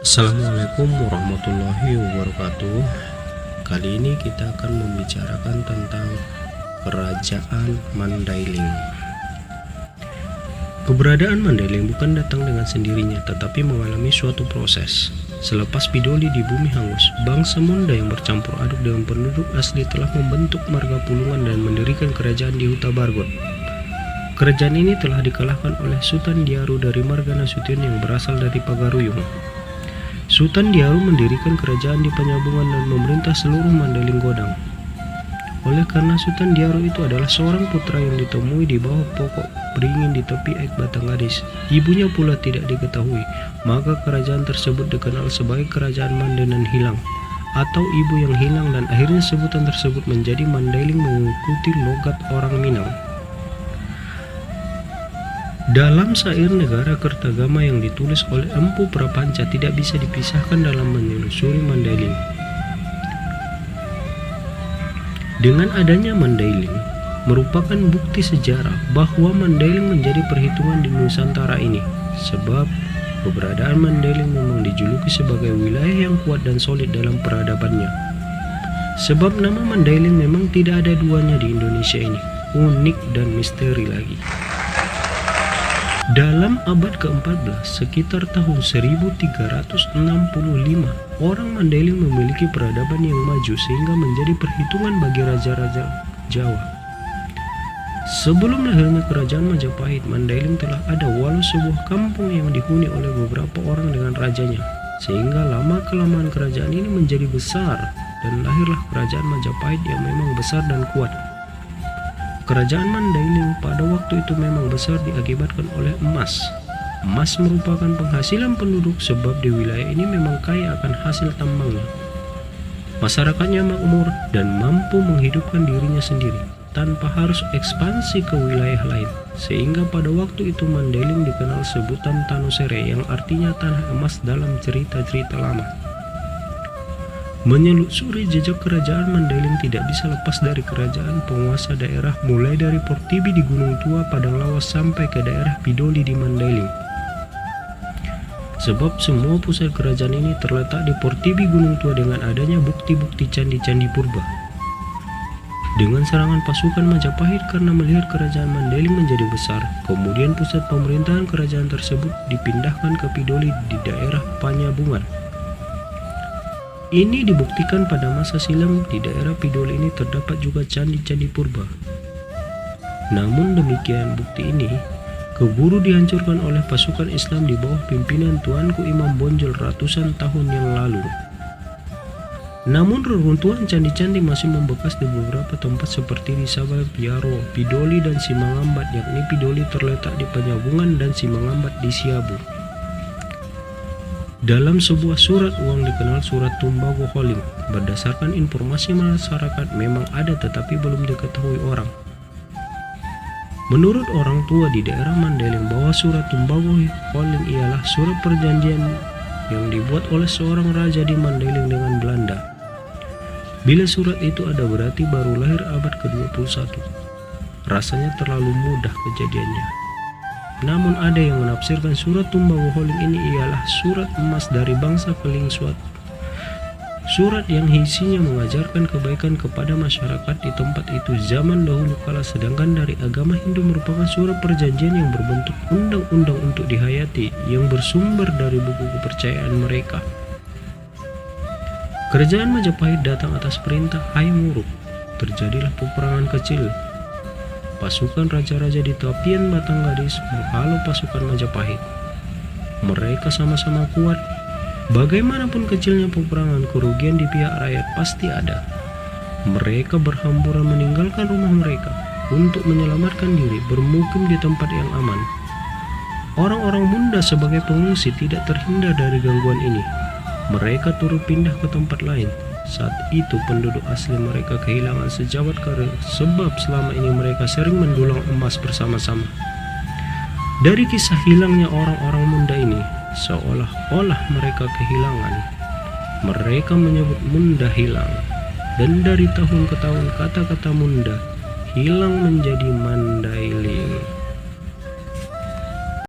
Assalamualaikum warahmatullahi wabarakatuh. Kali ini kita akan membicarakan tentang Kerajaan Mandailing. Keberadaan Mandailing bukan datang dengan sendirinya, tetapi mengalami suatu proses. Selepas Bidoli di bumi hangus, bangsa Munda yang bercampur aduk dengan penduduk asli telah membentuk marga Pulungan dan mendirikan kerajaan di Huta Bargot. Kerajaan ini telah dikalahkan oleh Sutan Diaru dari marga Nasution yang berasal dari Pagaruyung. Sutan Diaru mendirikan kerajaan di Penyambungan dan memerintah seluruh Mandailing Godang. Oleh karena Sutan Diaru itu adalah seorang putra yang ditemui di bawah pokok beringin di tepi Aik Batanggadis, ibunya pula tidak diketahui, maka kerajaan tersebut dikenal sebagai Kerajaan Mandenan Hilang atau Ibu yang Hilang, dan akhirnya sebutan tersebut menjadi Mandailing mengikuti logat orang Minang. Dalam syair Negara Kertagama yang ditulis oleh Empu Prapanca tidak bisa dipisahkan dalam menelusuri Mandailing. Dengan adanya Mandailing merupakan bukti sejarah bahwa Mandailing menjadi perhitungan di Nusantara ini, sebab keberadaan Mandailing memang dijuluki sebagai wilayah yang kuat dan solid dalam peradabannya. Sebab nama Mandailing memang tidak ada duanya di Indonesia ini, unik dan misteri lagi. Dalam abad ke-14, sekitar tahun 1365, orang Mandailing memiliki peradaban yang maju sehingga menjadi perhitungan bagi raja-raja Jawa. Sebelum lahirnya Kerajaan Majapahit, Mandailing telah ada walau sebuah kampung yang dihuni oleh beberapa orang dengan rajanya, sehingga lama-kelamaan kerajaan ini menjadi besar dan lahirlah Kerajaan Majapahit yang memang besar dan kuat. Kerajaan Mandailing pada waktu itu memang besar diakibatkan oleh emas. Emas merupakan penghasilan penduduk sebab di wilayah ini memang kaya akan hasil tambangnya. Masyarakatnya makmur dan mampu menghidupkan dirinya sendiri tanpa harus ekspansi ke wilayah lain, sehingga pada waktu itu Mandailing dikenal sebutan Tanusere yang artinya tanah emas dalam cerita-cerita lama. Menyelusuri jejak kerajaan Mandailing tidak bisa lepas dari kerajaan penguasa daerah mulai dari Portibi di Gunung Tua, Padang Lawas sampai ke daerah Bidoli di Mandailing. Sebab semua pusat kerajaan ini terletak di Portibi Gunung Tua dengan adanya bukti-bukti candi-candi purba. Dengan serangan pasukan Majapahit karena melihat kerajaan Mandailing menjadi besar, kemudian pusat pemerintahan kerajaan tersebut dipindahkan ke Bidoli di daerah Panyabungan. Ini dibuktikan pada masa silam di daerah Bidoli ini terdapat juga candi-candi purba. Namun demikian bukti ini keburu dihancurkan oleh pasukan Islam di bawah pimpinan Tuanku Imam Bonjol ratusan tahun yang lalu. Namun reruntuhan candi-candi masih membekas di beberapa tempat seperti di Sabal Piaro, Bidoli dan Simangambat, yakni Bidoli terletak di Penyambungan dan Simangambat di Siabu. Dalam sebuah surat uang dikenal Surat Tumbago Holing, berdasarkan informasi masyarakat memang ada tetapi belum diketahui orang. Menurut orang tua di daerah Mandailing bahwa Surat Tumbago Holing ialah surat perjanjian yang dibuat oleh seorang raja di Mandailing dengan Belanda. Bila surat itu ada berarti baru lahir abad ke-21. Rasanya terlalu mudah kejadiannya. Namun ada yang menafsirkan Surat Tumbago Holing ini ialah surat emas dari bangsa Keling Suat. Surat yang isinya mengajarkan kebaikan kepada masyarakat di tempat itu zaman dahulu kala, sedangkan dari agama Hindu merupakan surat perjanjian yang berbentuk undang-undang untuk dihayati yang bersumber dari buku kepercayaan mereka. Kerajaan Majapahit datang atas perintah Hayam Wuruk. Terjadilah peperangan kecil. Pasukan raja-raja di tepian Batanggadis menghalau pasukan Majapahit. Mereka sama-sama kuat. Bagaimanapun kecilnya peperangan, kerugian di pihak rakyat pasti ada. Mereka berhamburan meninggalkan rumah mereka untuk menyelamatkan diri, bermukim di tempat yang aman. Orang-orang Munda sebagai pengungsi tidak terhindar dari gangguan ini. Mereka turut pindah ke tempat lain. Saat itu penduduk asli mereka kehilangan sejawat karir sebab selama ini mereka sering mendulang emas bersama-sama. Dari kisah hilangnya orang-orang Munda ini, seolah-olah mereka kehilangan. Mereka menyebut Munda hilang. Dan dari tahun ke tahun kata-kata Munda hilang menjadi Mandailing.